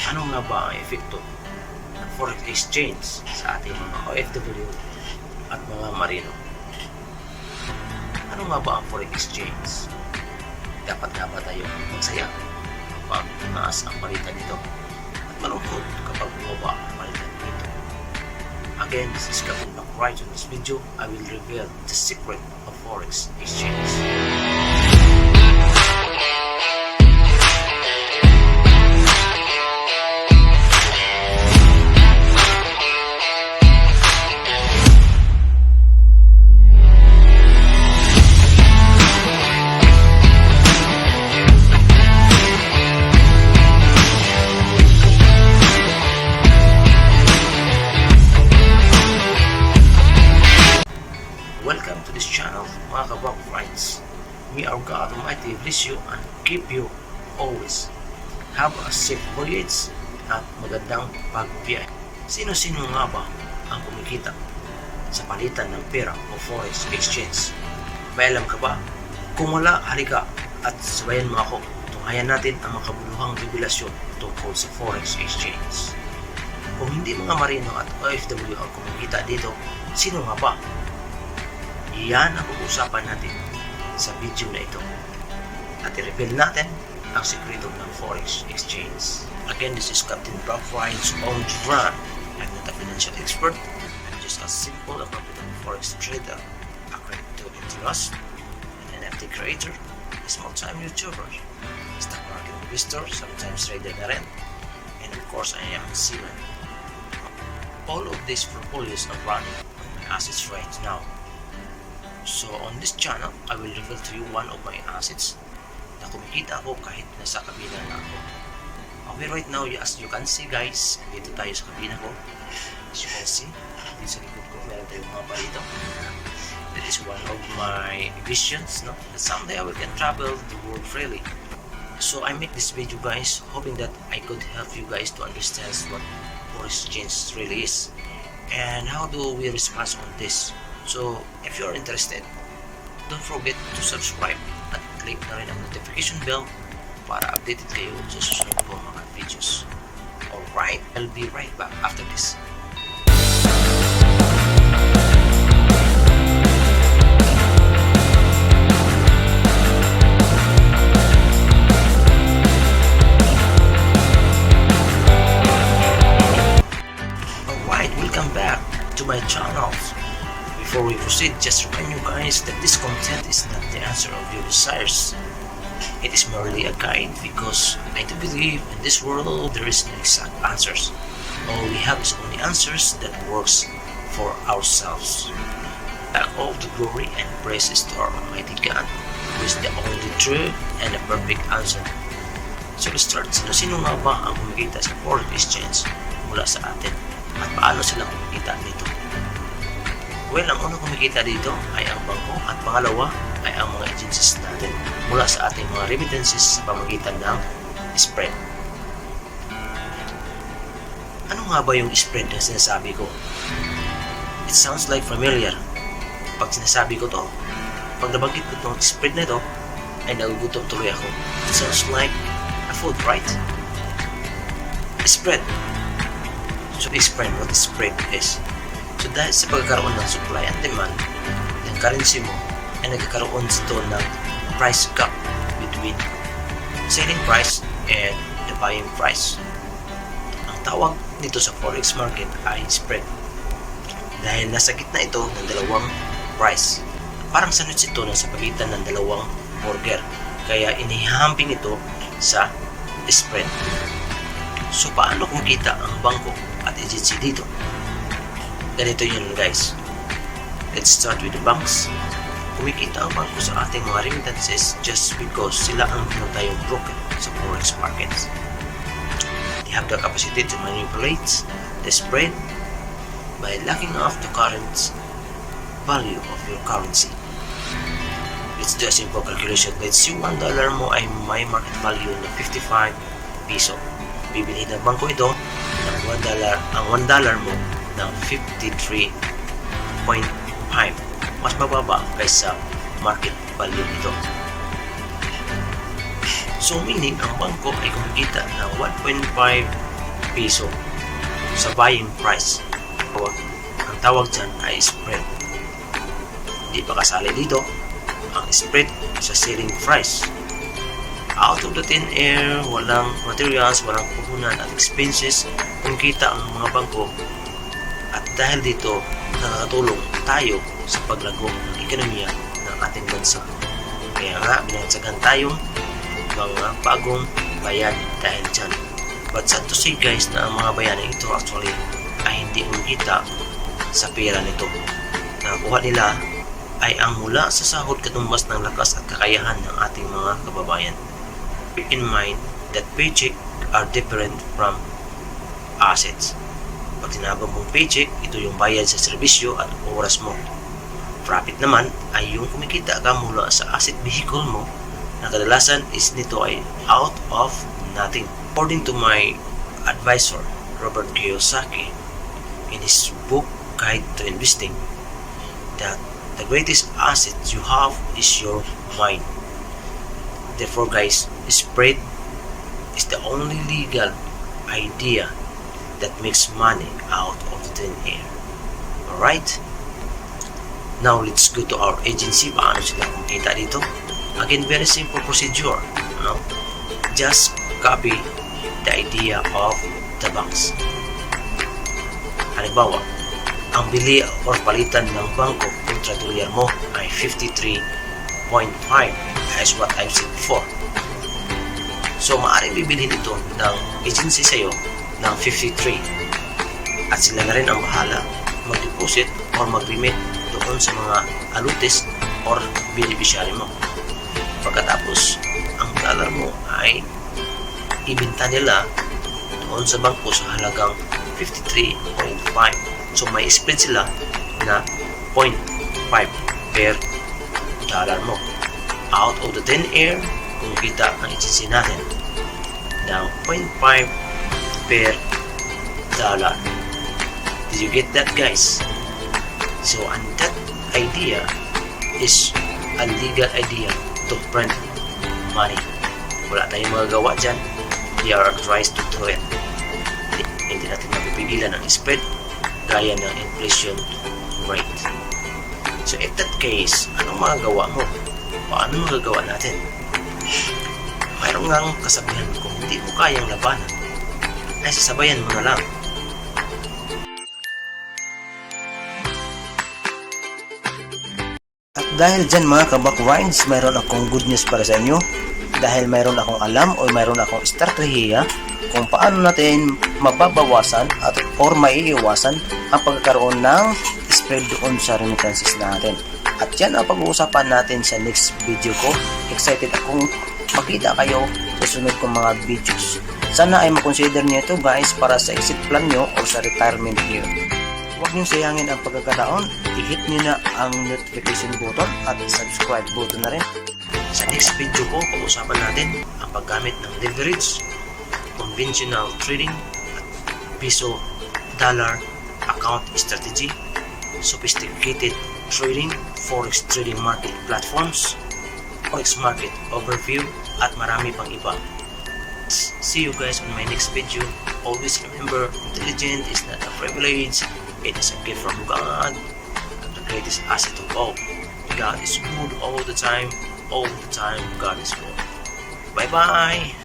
Ano nga ba ang epekto ng forex exchange sa ating mga OFW at mga marino? Ano nga ba ang forex exchange? Dapat nga ba tayo magsaya kapag tumaas ang palitan nito at malungkot kapag bumaba ang palitan nito? Again, this is Captain Right. In this video, I will reveal the secret of forex exchange. Welcome to this channel, mga kabang friends. May our God Almighty bless you and keep you always. Have a safe voyage at magandang pagbiyahe. Sino-sino nga ba ang kumikita sa palitan ng pera o forex exchange? May alam ka ba? Kung wala, halika at sabayan mo ako. Tunghayan natin ang makabuluhang revelasyon tungkol sa forex exchange. Kung hindi mga marino at OFW ang kumikita dito, sino nga ba? Iyan ang pag-usapan natin sa video na ito. At i-reveal natin ang sekreto ng forex exchange. Again, this is Captain Ride's own run. I'm not a financial expert. I'm just a simple and competent forex trader, a crypto enthusiast, an NFT creator, a small-time YouTuber, stock market investor, sometimes trader na rin, and of course, I am a seaman. All of these portfolios are running on my assets right now. So on this channel, I will reveal to you one of my assets na kumikita ako kahit nasa kabina na ako. Okay, right now, as you can see guys, dito tayo sa kabina ko. As you can see, dito sa likod ko, meron tayong mga palito. That is one of my visions, no? That someday we can travel the world freely. So I make this video guys, hoping that I could help you guys to understand what forex exchange really is. And how do we respond on this? So, if you're interested, don't forget to subscribe at click na rin ang notification bell para updated kayo sa susunod ko mga videos. Alright, I'll be right back after this. Alright, welcome back to my channel. Before we proceed, just remind you guys that this content is not the answer of your desires. It is merely a guide because I do believe in this world there is no exact answers. All we have is only answers that works for ourselves. Back all the glory and praises to our Almighty God, who is the only true and the perfect answer. So let's start. Sino nga ba ang kumikita sa forex exchange mula sa atin? At paano sila kumikita dito? Well, ang unang kumikita dito ay ang bangko at pangalawa ay ang mga agencies natin mula sa ating mga remittances sa pamamagitan ng spread. Ano nga ba yung spread na sinasabi ko? It sounds like familiar. Pag sinasabi ko to, pag nabanggit ko itong spread na ito, ay nagugutom tuloy ako. It sounds like a food, right? Spread. So, spread, what spread is? So dahil sa pagkakaroon ng supply and demand, yung currency mo ay nagkakaroon dito ng price gap between selling price and the buying price. Ang tawag nito sa forex market ay spread. Dahil nasa gitna ito ng dalawang price. Parang sandwich ito na sa pagitan ng dalawang burger. Kaya inihamping ito sa spread. So paano kumikita ang bangko at agency dito? Ganito yun guys. Let's start with the banks. Kumikita ang bangko sa ating mga remittances just because sila ang pinatayong broker sa forex markets. They have the capacity to manipulate the spread by locking off the current value of your currency. Let's do a simple calculation. Let's see $1 mo ay may market value na 55 piso. Bibili ng bangko ito ng $1, ang $1 mo ng 53.5, mas mababa kaysa market value nito. So meaning ang bangko ay kumikita ng 1.5 piso sa buying price. Ang tawag dyan ay spread. Hindi pa kasali dito ang spread sa selling price. Out of the thin air, walang materials, walang puhunan at expenses, kumikita ang mga bangko. At dahil dito, nakakatulong tayo sa paglago ng ekonomiya ng ating bansa. Kaya nga, binansagan tayong mga bagong bayan dahil dyan. But sad to say guys na ang mga bayan na ito actually ay hindi kumikita sa pera nito. Nakuha nila ay ang mula sa sahod katumbas ng lakas at kakayahan ng ating mga kababayan. Keep in mind that paycheck are different from assets. Pag tinawag mong paycheck, ito yung bayad sa serbisyo at oras mo. Profit naman ay yung kumikita ka mula sa asset vehicle mo na kadalasan is nito ay out of nothing. According to my advisor, Robert Kiyosaki, in his book Guide to Investing, that the greatest asset you have is your mind. Therefore guys, spread is the only legal idea that makes money out of the thin air. Alright? Now let's go to our agency. Paano sila kumikita dito? Again, very simple procedure. No? Just copy the idea of the banks. Halimbawa, ang bili or palitan ng bangko kontra dolyar mo ay 53.5 as what I've said before. So, maaaring bibilhin ito ng agency sa'yo ng 53 at sila na rin ang bahala mag-deposit or mag-remit doon sa mga alutes or beneficiary mo. Pagkatapos, ang dollar mo ay ibenta nila doon sa bangko sa halagang 53.5. So, may spread sila na 0.5 per dollar mo. Out of the thin air, kumikita ang agency natin ng 0.5 per dollar. Did you get that guys? So, and that idea is a legal idea to print money. Wala tayong magagawa dyan. They are authorized to do it. Hindi natin mapipigilan ang spread gaya ng inflation rate. So, in that case, anong magagawa mo? Paano magagawa natin? Mayroon ngang kasabihan kung hindi mo kayang labanan, ay sasabayan mo na lang. At dahil dyan mga kabakwards, mayroon akong good news para sa inyo. Dahil mayroon akong alam o mayroon akong estratehiya kung paano natin mababawasan at or maiiwasan ang pagkakaroon ng spread doon sa remittances natin. At yan ang pag-uusapan natin sa next video ko. Excited akong makita kayo sa sunod kong mga videos. Sana ay makonsider niyo ito guys para sa exit plan nyo o sa retirement nyo. Huwag nyo sayangin ang pagkakataon. I-hit nyo na ang notification button at subscribe button na rin. Sa next video ko, pag-usapan natin ang paggamit ng leverage, conventional trading, peso, dollar, account strategy, sophisticated trading, forex trading market platforms, forex market overview, at marami pang iba. See you guys on my next video. Always remember, intelligence is not a privilege, it is a gift from God, the greatest asset of all. God is good all the time, God is good. Bye bye!